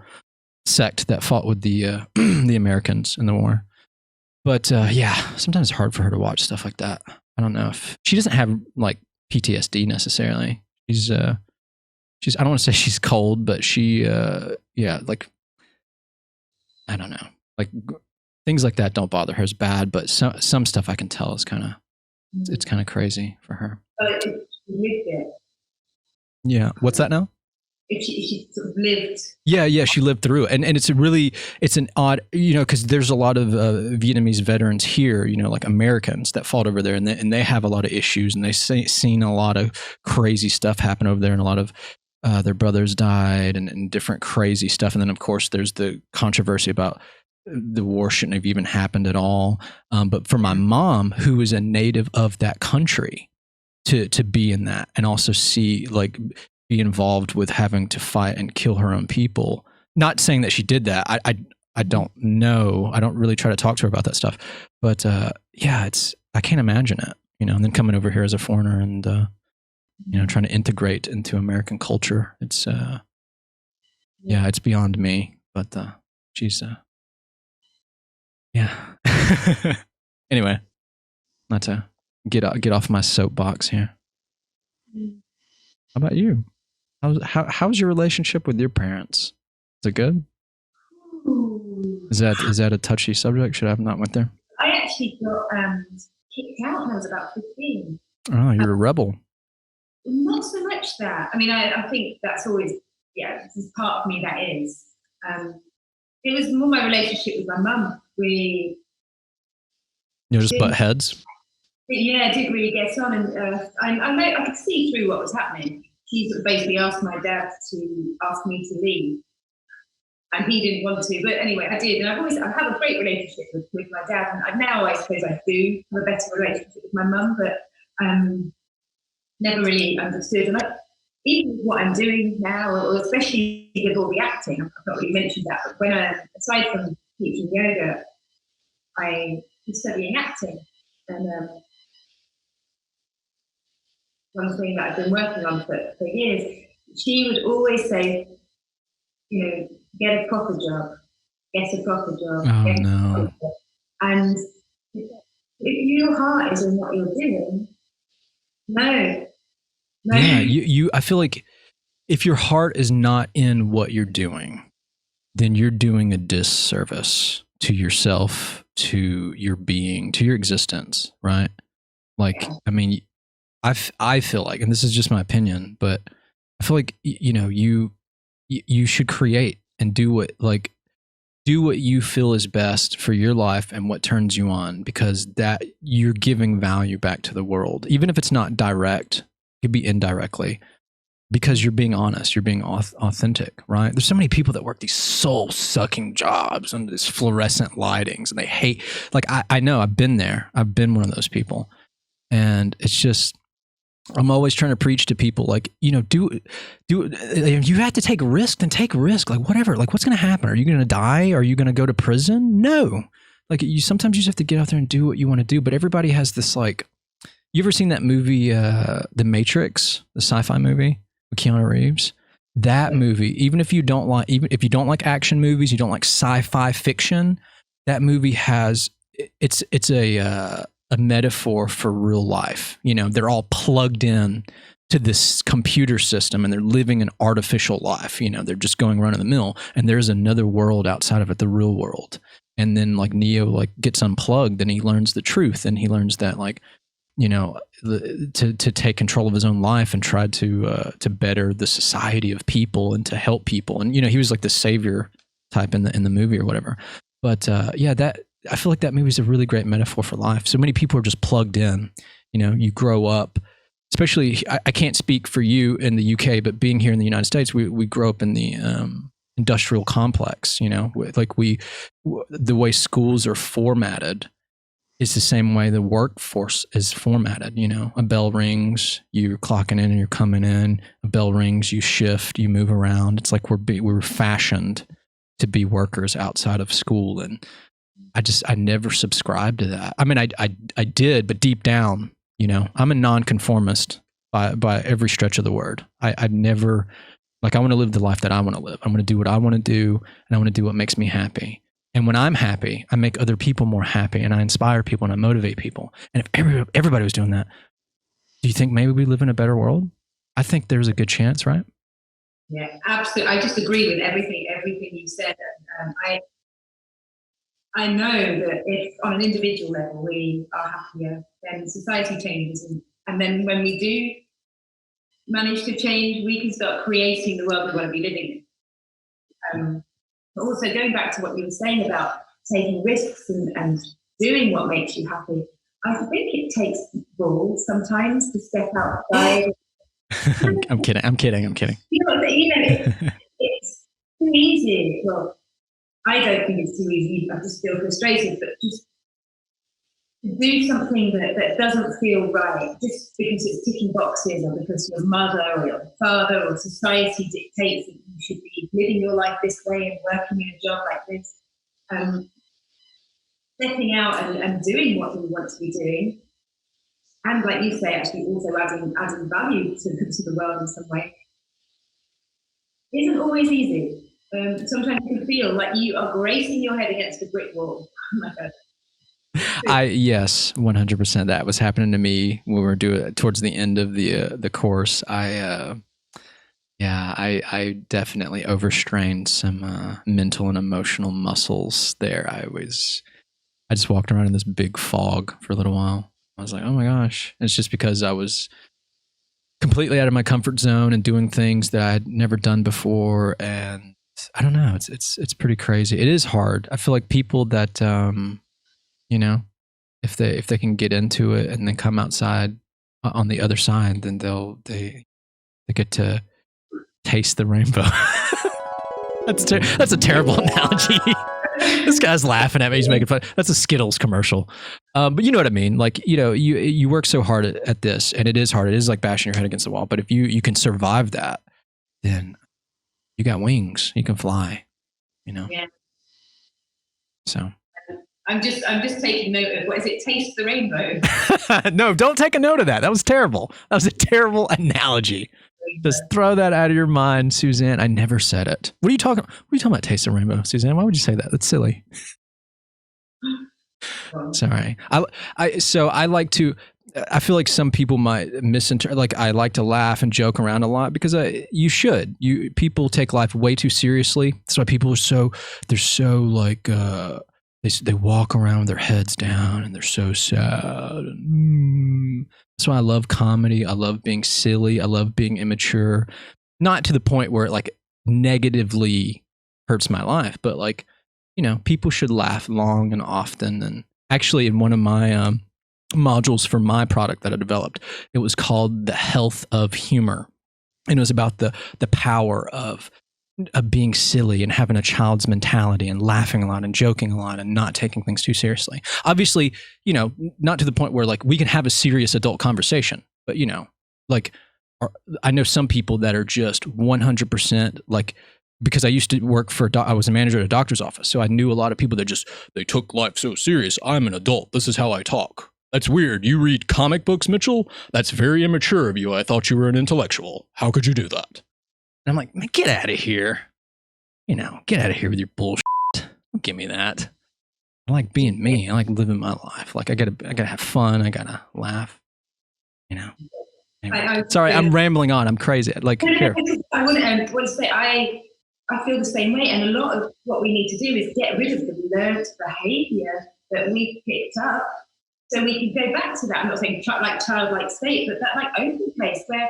sect that fought with the the Americans in the war. But yeah, sometimes it's hard for her to watch stuff like that. I don't know if she doesn't have like PTSD necessarily. She's I don't want to say she's cold, but she like I don't know, like things like that don't bother her as bad. But some stuff I can tell is kind of it's kind of crazy for her. But she lived it. Yeah. What's that now? She sort of lived. Yeah, she lived through it. And it's an odd, you know, because there's a lot of Vietnamese veterans here, you know, like Americans that fought over there, and they have a lot of issues, and they've seen a lot of crazy stuff happen over there, and a lot of their brothers died and different crazy stuff. And then, of course, there's the controversy about the war shouldn't have even happened at all. But for my mom, who is a native of that country, to be in that and also see like be involved with having to fight and kill her own people. Not saying that she did that. I don't know. I don't really try to talk to her about that stuff. But yeah, I can't imagine it. You know, and then coming over here as a foreigner and you know, trying to integrate into American culture. It's yeah, it's beyond me. But she's yeah. Anyway, not to get off my soapbox here. How about you? How's your relationship with your parents? Is it good? Is that a touchy subject? Should I have not went there? I actually got kicked out when I was about 15. Oh, you're a rebel. Not so much that. I mean, I think that's always, this is part of me that is. It was more my relationship with my mum. You just butt heads? Yeah, didn't really get on. And I could see through what was happening. He sort of basically asked my dad to ask me to leave. And he didn't want to. But anyway, I did. And I have a great relationship with my dad. And now I suppose I do have a better relationship with my mum, but never really understood. And even what I'm doing now, or especially with all the acting, I've not really mentioned that, but when aside from teaching yoga, I was studying acting. And one thing that I've been working on for years. She would always say, get a proper job, get a proper job. Oh, no. And if your heart is in what you're doing, no. Yeah, I feel like if your heart is not in what you're doing, then you're doing a disservice to yourself, to your being, to your existence, right? Like, I mean, I feel like, and this is just my opinion, but I feel like, you should create and do what you feel is best for your life and what turns you on, because that you're giving value back to the world, even if it's not direct, it could be indirectly, because you're being honest, you're being authentic, right? There's so many people that work these soul sucking jobs under this fluorescent lightings, and they hate, like, I know, I've been there. I've been one of those people. And it's just, I'm always trying to preach to people, like, do you have to take risk, then take risk. Like, whatever, like, what's going to happen? Are you going to die? Are you going to go to prison? No. Like, sometimes you just have to get out there and do what you want to do. But everybody has this, like, you ever seen that movie, The Matrix, the sci-fi movie with Keanu Reeves? That movie, even if you don't like action movies, you don't like sci-fi fiction, that movie has, it's a metaphor for real life. They're all plugged in to this computer system and they're living an artificial life. They're just going run of the mill, and there's another world outside of it, the real world. And then, like, Neo, like, gets unplugged and he learns the truth, and he learns that, like, to take control of his own life and try to better the society of people and to help people. And, he was like the savior type in the movie or whatever. But I feel like that movie is a really great metaphor for life. So many people are just plugged in. You grow up, especially, I can't speak for you in the UK, but being here in the United States, we grow up in the industrial complex. The way schools are formatted is the same way the workforce is formatted. A bell rings, you're clocking in and you're coming in. A bell rings, you shift, you move around. It's like we're fashioned to be workers outside of school. And I never subscribed to that. I mean, I did, but deep down, I'm a nonconformist by every stretch of the word. I never, like, I want to live the life that I want to live. I'm going to do what I want to do, and I want to do what makes me happy. And when I'm happy, I make other people more happy, and I inspire people, and I motivate people. And if everybody was doing that, do you think maybe we live in a better world? I think there's a good chance, right? Yeah, absolutely. I just agree with everything you said. I know that if on an individual level we are happier, then society changes. And then when we do manage to change, we can start creating the world we want to be living in. But also, going back to what you were saying about taking risks and doing what makes you happy, I think it takes balls sometimes to step outside. I'm kidding. It's too easy. Well, I don't think it's too easy. I just feel frustrated, but just to do something that doesn't feel right, just because it's ticking boxes, or because your mother or your father or society dictates that you should be living your life this way and working in a job like this. Stepping out and doing what we want to be doing, and, like you say, actually also adding value to the world in some way, isn't always easy. Sometimes you can feel like you are bracing your head against a brick wall. Oh my God. Yes, 100%. That was happening to me when we were doing towards the end of the course. I definitely overstrained some mental and emotional muscles there. I just walked around in this big fog for a little while. I was like, oh my gosh. And it's just because I was completely out of my comfort zone and doing things that I had never done before. And I don't know, it's pretty crazy. It is hard. I feel like people that, if they can get into it and then come outside on the other side, then they get to taste the rainbow. That's a terrible analogy. This guy's laughing at me. He's making fun. That's a Skittles commercial. But you know what I mean? Like, you work so hard at this, and it is hard. It is like bashing your head against the wall. But if you can survive that, then you got wings. You can fly, Yeah. So I'm just taking note of, what is it? Taste the rainbow. No, don't take a note of that. That was terrible. That was a terrible analogy. Just throw that out of your mind, Suzanne. I never said it. What are you talking about? Taste the rainbow, Suzanne? Why would you say that? That's silly. Sorry. I like to. I feel like some people might misinterpret. Like, I like to laugh and joke around a lot because you should. People take life way too seriously. That's why people are they're so like they walk around with their heads down and they're so sad. That's why I love comedy. I love being silly. I love being immature. Not to the point where it like negatively hurts my life, but like, people should laugh long and often. And actually, in one of my modules for my product that I developed, it was called The Health of Humor. And it was about the power of being silly and having a child's mentality and laughing a lot and joking a lot and not taking things too seriously. Obviously, not to the point where like we can have a serious adult conversation, but like I know some people that are just 100% like, because I used to work I was a manager at a doctor's office. So I knew a lot of people that they took life so serious. I'm an adult. This is how I talk. That's weird. You read comic books, Nichole? That's very immature of you. I thought you were an intellectual. How could you do that? And I'm like, man, get out of here. Get out of here with your bullshit. Don't give me that. I like being me. I like living my life. Like I gotta have fun. I gotta laugh. Anyway. Sorry, I'm rambling on. I'm crazy. Like here. I want to say I feel the same way. And a lot of what we need to do is get rid of the learned behavior that we picked up, so we can go back to that. I'm not saying like childlike state, but that like open place where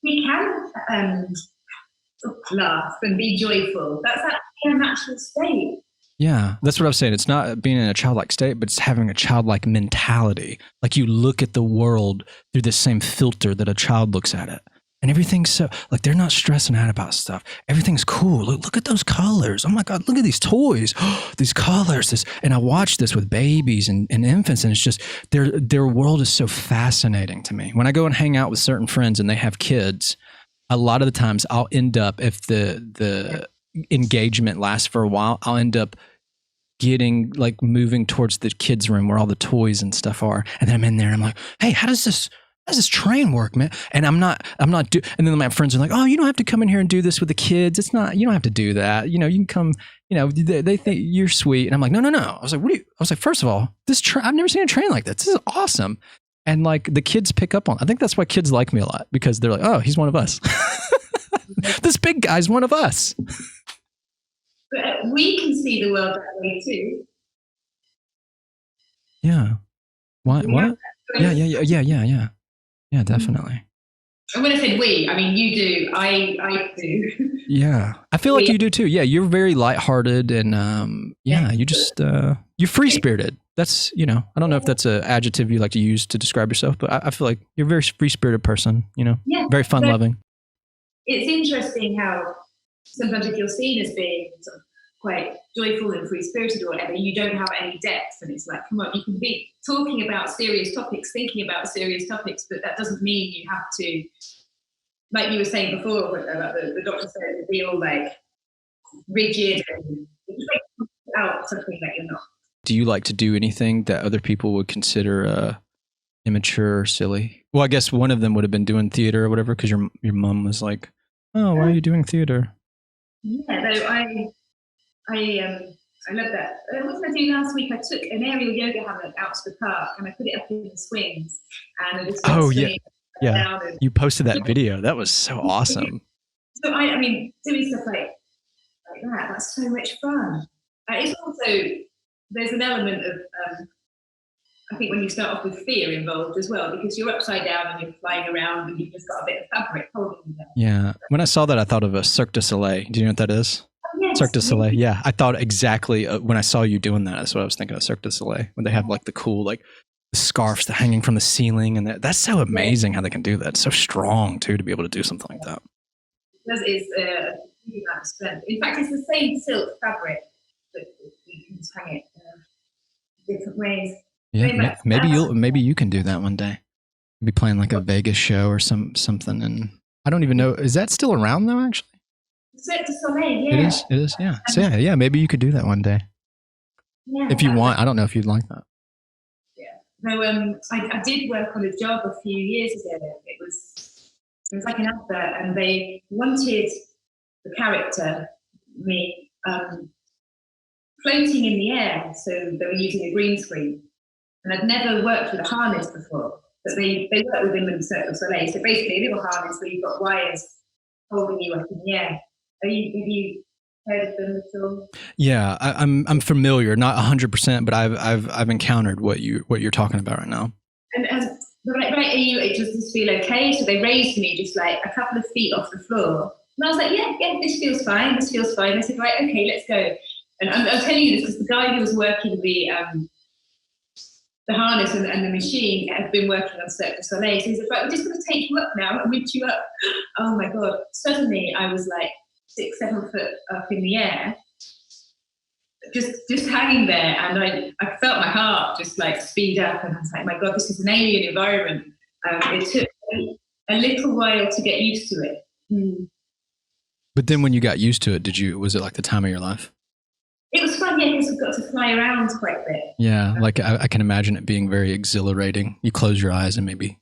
we can laugh and be joyful. That's a natural state. Yeah, that's what I was saying. It's not being in a childlike state, but it's having a childlike mentality. Like you look at the world through the same filter that a child looks at it. And everything's so, like, they're not stressing out about stuff. Everything's cool. Look at those colors. Oh my God, look at these toys. These colors. And I watch this with babies and infants, and it's just, their world is so fascinating to me. When I go and hang out with certain friends and they have kids, a lot of the times I'll end up, if the engagement lasts for a while, I'll end up moving towards the kids' room where all the toys and stuff are. And then I'm in there and I'm like, hey, how does this train work, man? And and then my friends are like, oh, you don't have to come in here and do this with the kids. You don't have to do that. You can come, they think you're sweet. And I'm like, no. I was like, first of all, I've never seen a train like this. This is awesome. And like the kids pick up on, I think that's why kids like me a lot, because they're like, oh, he's one of us. This big guy's one of us. But we can see the world that way too. Yeah. What? Yeah. Yeah, definitely. And when I said we, I mean you do. I do. Yeah, I feel like you do too. Yeah, you're very lighthearted and you just you're free spirited. That's I don't know if that's an adjective you like to use to describe yourself, but I feel like you're a very free spirited person. Yeah, very fun loving. It's interesting how sometimes if you're seen as being sort of quite joyful and free spirited or whatever, you don't have any depth, and it's like, come on, you can be talking about serious topics, thinking about serious topics, but that doesn't mean you have to, like you were saying before about the doctor saying, to be all like rigid and out something that you're not. Do you like to do anything that other people would consider immature or silly? Well, I guess one of them would have been doing theater or whatever, because your mom was like, oh, why are you doing theater? Yeah, no, I love that. What did I do last week? I took an aerial yoga hammock out to the park and I put it up in the swings. And I just yeah. You posted that video. That was so awesome. So I mean, doing stuff like that's so much fun. It's also, there's an element of I think when you start off with fear involved as well, because you're upside down and you're flying around and you've just got a bit of fabric holding you down. Yeah. When I saw that, I thought of a Cirque du Soleil. Do you know what that is? Yes. Cirque du Soleil. Yeah. I thought exactly when I saw you doing that. That's what I was thinking of, Cirque du Soleil, when they have like the cool, like the scarves that hanging from the ceiling. And that's so amazing how they can do that. It's so strong too, to be able to do something like that. It's a huge amount of strength. In fact, it's the same silk fabric, but you can just hang it different ways. Yeah, maybe you can do that one day. Be playing like a Vegas show or something, and I don't even know. Is that still around though? Actually, Cirque du Soleil, yeah. It is. Yeah. So yeah. Maybe you could do that one day. Yeah. If you want, I don't know if you'd like that. Yeah. No, I did work on a job a few years ago. It was like an advert, and they wanted the character, me, floating in the air. So they were using a green screen, and I'd never worked with a harness before. But they work with them in Cirque du Soleil. So basically, a little harness where you've got wires holding you up in the air. Have you heard of them at all? Yeah, I'm familiar, not 100%, but I've encountered what you're talking about right now. And they're like, right, does this feel okay? So they raised me just like a couple of feet off the floor. And I was like, yeah, this feels fine. This feels fine. They said, right, okay, let's go. And I'm telling you this because the guy who was working the harness and the machine had been working on Cirque du Soleil. So he said, right, we're just going to take you up now and lift you up. Oh my God. Suddenly I was like 6-7 foot up in the air, just hanging there. And I felt my heart just like speed up. And I was like, my God, this is an alien environment. It took a little while to get used to it. Mm. But then when you got used to it, was it like the time of your life? It was fun, yeah, because we got to fly around quite a bit. Yeah, like I can imagine it being very exhilarating. You close your eyes and maybe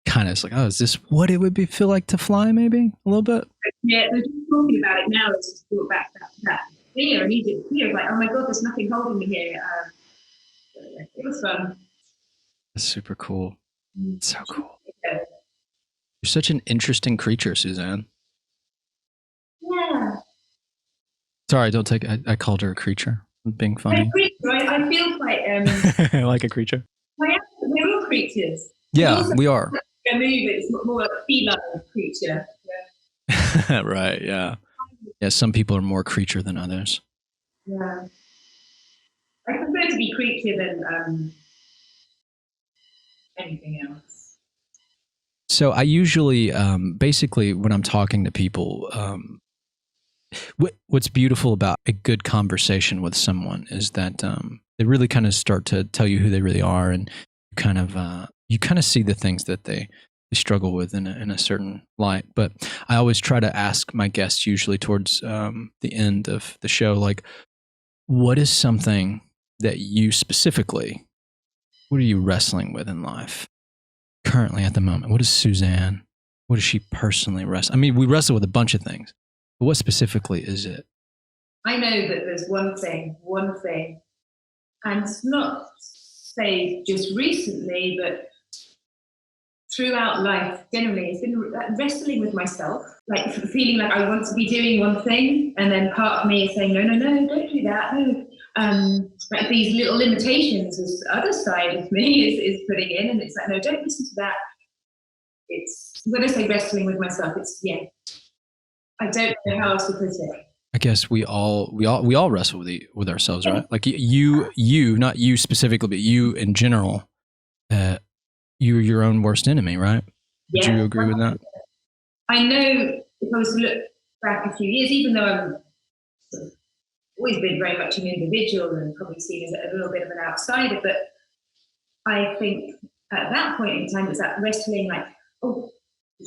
kind of it's like, oh, is this what it would feel like to fly? Maybe a little bit. Yeah, they're just talking about it now. It's just brought back that fear, and immediate fear, like, oh my God, there's nothing holding me here. It was fun. That's super cool. So cool. Yeah. You're such an interesting creature, Suzanne. Yeah. Sorry, don't take. I called her a creature. I'm being funny. I feel quite like a creature. We're all creatures. Yeah, we are. A movie, it's more like a feline creature. Yeah. Right. Yeah. Yeah. Some people are more creature than others. Yeah. I prefer to be creature than anything else. So I usually, basically, when I'm talking to people, what's beautiful about a good conversation with someone is that they really kind of start to tell you who they really are, and you kind of see the things that they struggle with in a certain light. But I always try to ask my guests, usually towards the end of the show, like, what is something that you specifically, what are you wrestling with in life currently at the moment? What is Suzanne? What does she personally wrestle? I mean, we wrestle with a bunch of things. But what specifically is it? I know that there's one thing, and it's not, say, just recently, but throughout life, generally, it's been wrestling with myself, like feeling like I want to be doing one thing, and then part of me is saying, no, don't do that, no. Like these little limitations, this other side of me is putting in, and it's like, no, don't listen to that. It's, when I say wrestling with myself, it's, yeah. I don't know how else to put it. I guess we all wrestle with ourselves, right? Like you, not you specifically, but you in general. You're your own worst enemy, right? Would you agree with that? I know if I was to look back a few years, even though I'm always been very much an individual and probably seen as a little bit of an outsider, but I think at that point in time, it was that wrestling, like, oh,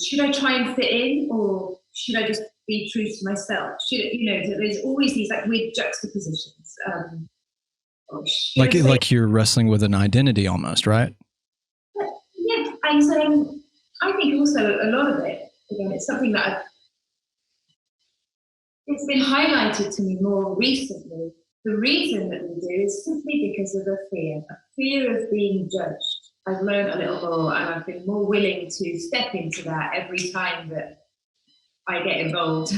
should I try and fit in, or should I just be true to myself? There's always these like weird juxtapositions. Like you're wrestling with an identity almost, right? Yeah, and I think also a lot of it, again, it's something that it's been highlighted to me more recently. The reason that we do is simply because of a fear of being judged. I've learned a little more, and I've been more willing to step into that every time that I get involved.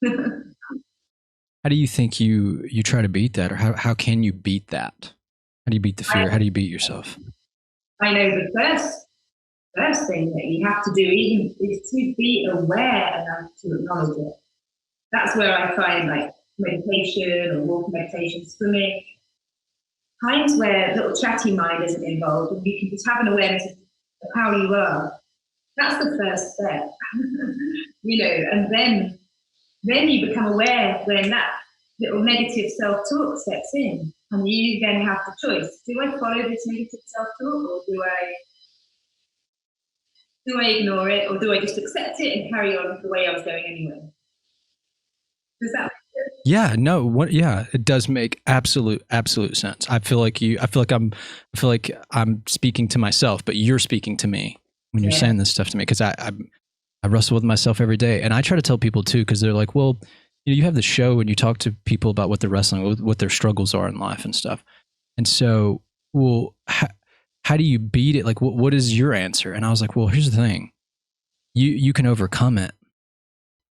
How do you think you try to beat that, or how can you beat that? How do you beat the fear? How do you beat yourself? I know the first thing that you have to do even is to be aware enough to acknowledge it. That's where I find like meditation or walking meditation, swimming, times where little chatty mind isn't involved, and you can just have an awareness of how you are. That's the first step, and then you become aware when that little negative self-talk steps in, and you then have the choice: do I follow this negative self-talk, or do I ignore it, or do I just accept it and carry on the way I was going anyway? Does that make sense? Yeah, no, what? Yeah, it does make absolute sense. I feel like I'm speaking to myself, but you're speaking to me when you're Yeah. saying this stuff to me, because I wrestle with myself every day, and I try to tell people too, because they're like, well, you have the show and you talk to people about what they're wrestling with, what their struggles are in life and stuff, and so, well, how do you beat it? Like, what is your answer? And I was like, well, here's the thing, you can overcome it,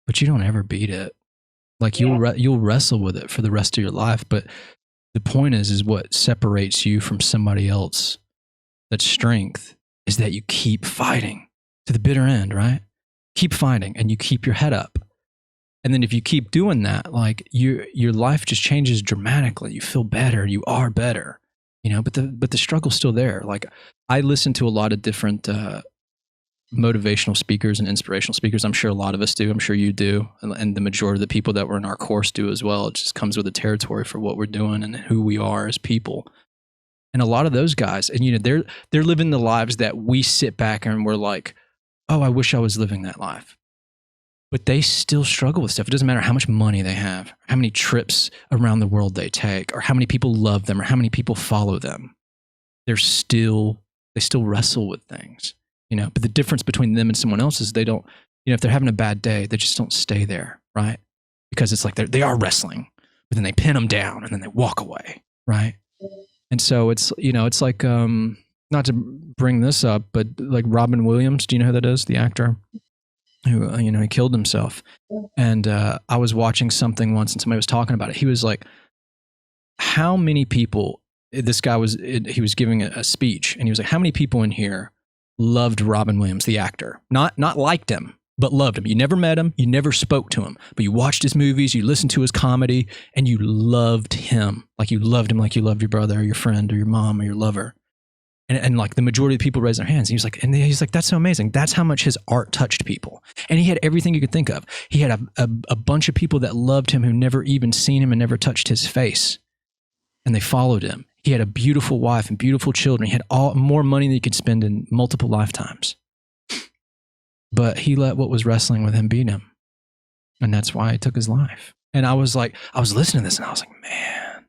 but you don't ever beat it. Like you'll wrestle with it for the rest of your life, but the point is what separates you from somebody else. That strength is that you keep fighting to the bitter end, right? Keep fighting, and you keep your head up. And then if you keep doing that, like your life just changes dramatically. You feel better. You are better, But the struggle's still there. Like I listen to a lot of different motivational speakers and inspirational speakers. I'm sure a lot of us do. I'm sure you do. And the majority of the people that were in our course do as well. It just comes with the territory for what we're doing and who we are as people. And a lot of those guys, and they're living the lives that we sit back and we're like, oh, I wish I was living that life. But they still struggle with stuff. It doesn't matter how much money they have, how many trips around the world they take, or how many people love them, or how many people follow them. They still wrestle with things. But the difference between them and someone else is they don't, if they're having a bad day, they just don't stay there, right? Because it's like they are wrestling, but then they pin them down and then they walk away, right? And so it's, it's like, not to bring this up, but like Robin Williams, do you know who that is? The actor who, he killed himself. And I was watching something once and somebody was talking about it. He was like, how many people, this guy he was giving a speech and he was like, how many people in here loved Robin Williams, the actor? Not liked him, but loved him. You never met him, you never spoke to him, but you watched his movies, you listened to his comedy, and you loved him like you loved your brother or your friend or your mom or your lover. And like the majority of people raised their hands. He's like, that's so amazing. That's how much his art touched people. And he had everything you could think of. He had a bunch of people that loved him who never even seen him and never touched his face. And they followed him. He had a beautiful wife and beautiful children. He had more money than he could spend in multiple lifetimes. But he let what was wrestling with him beat him. And that's why he took his life. And I was listening to this and I was like, man,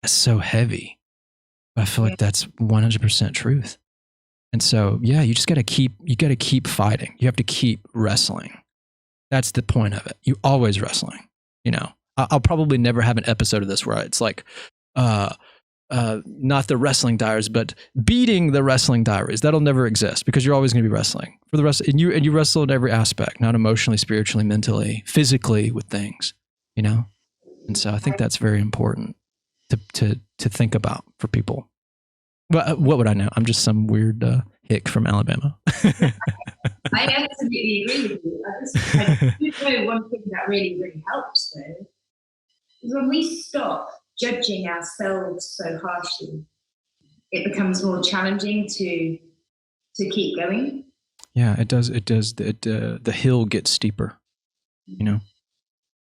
that's so heavy. But I feel like that's 100% truth. And so, yeah, you got to keep fighting. You have to keep wrestling. That's the point of it. You always wrestling, I'll probably never have an episode of this where it's like, not the wrestling diaries, but beating the wrestling diaries. That'll never exist because you're always going to be wrestling for the rest. And you wrestle in every aspect, not emotionally, spiritually, mentally, physically with things, And so I think that's very important to think about for people. But what would I know? I'm just some weird hick from Alabama. I absolutely agree with you. I do know one thing that really, really helps though is when we stop judging ourselves so harshly, it becomes more challenging to keep going. Yeah, it does. It does. The hill gets steeper. It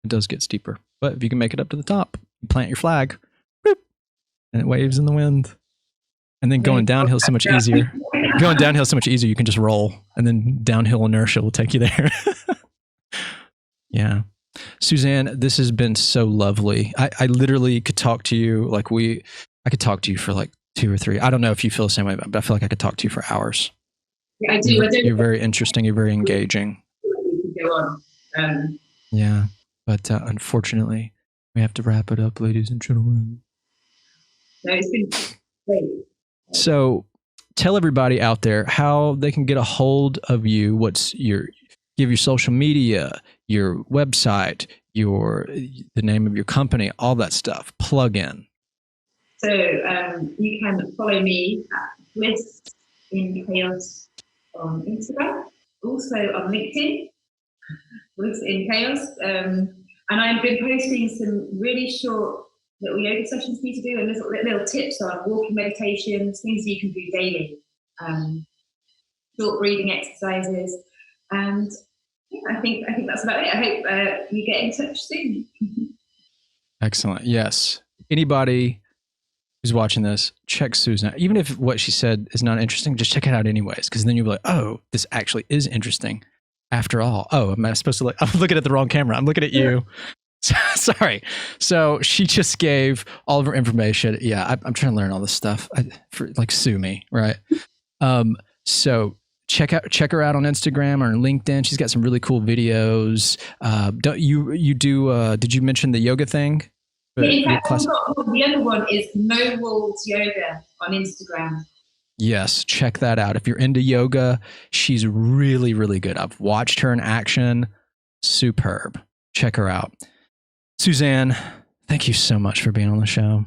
does get steeper. But if you can make it up to the top, you plant your flag, whoop, and it waves in the wind. And then going downhill is so much easier. Going downhill is so much easier. You can just roll, and then downhill inertia will take you there. Yeah. Suzanne, this has been so lovely. I literally could talk to you I could talk to you for like 2 or 3. I don't know if you feel the same way, but I feel like I could talk to you for hours. Yeah, I do. You're very interesting. You're very engaging. Go on. Yeah. But unfortunately, we have to wrap it up, ladies and gentlemen. No, it's been great. So tell everybody out there how they can get a hold of you. Give your social media, your website, the name of your company, all that stuff. Plug in. So you can follow me at Bliss In Chaos on Instagram, also on LinkedIn, Bliss In Chaos. And I've been posting some really short little yoga sessions for you to do and little tips on walking meditations, things you can do daily, short breathing exercises. And yeah, I think that's about it. I hope you get in touch soon. Excellent. Yes. Anybody who's watching this, check Suzanne. Even if what she said is not interesting, just check it out anyways, because then you'll be like, oh, this actually is interesting after all. Oh, am I supposed to I'm looking at the wrong camera. I'm looking at you. Sorry. So she just gave all of her information. Yeah, I'm trying to learn all this stuff. Sue me, right? So check her out on Instagram or LinkedIn. She's got some really cool videos. Don't you do? Did you mention the yoga thing? Yeah, in fact, the other one is No Walls Yoga on Instagram. Yes, check that out. If you're into yoga, she's really, really good. I've watched her in action. Superb. Check her out. Suzanne, thank you so much for being on the show.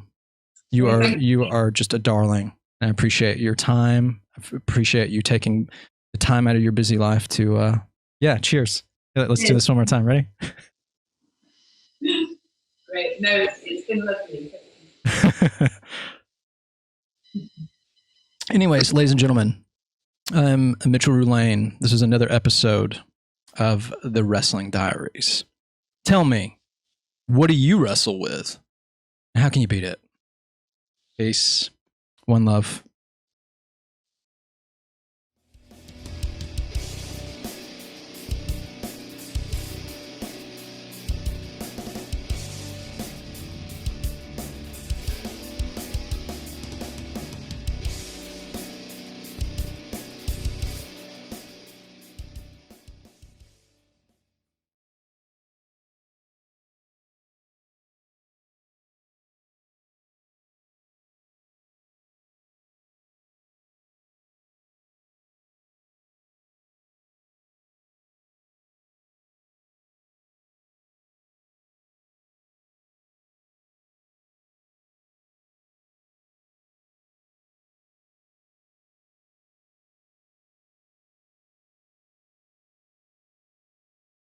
You are just a darling. I appreciate your time. I appreciate you taking the time out of your busy life to cheers. Let's do this one more time. Ready? Great. No, it's been lovely. Anyways, ladies and gentlemen, I'm Nichole Rullane. This is another episode of the Wrestling Diaries. Tell me, what do you wrestle with? And how can you beat it? Peace. One love.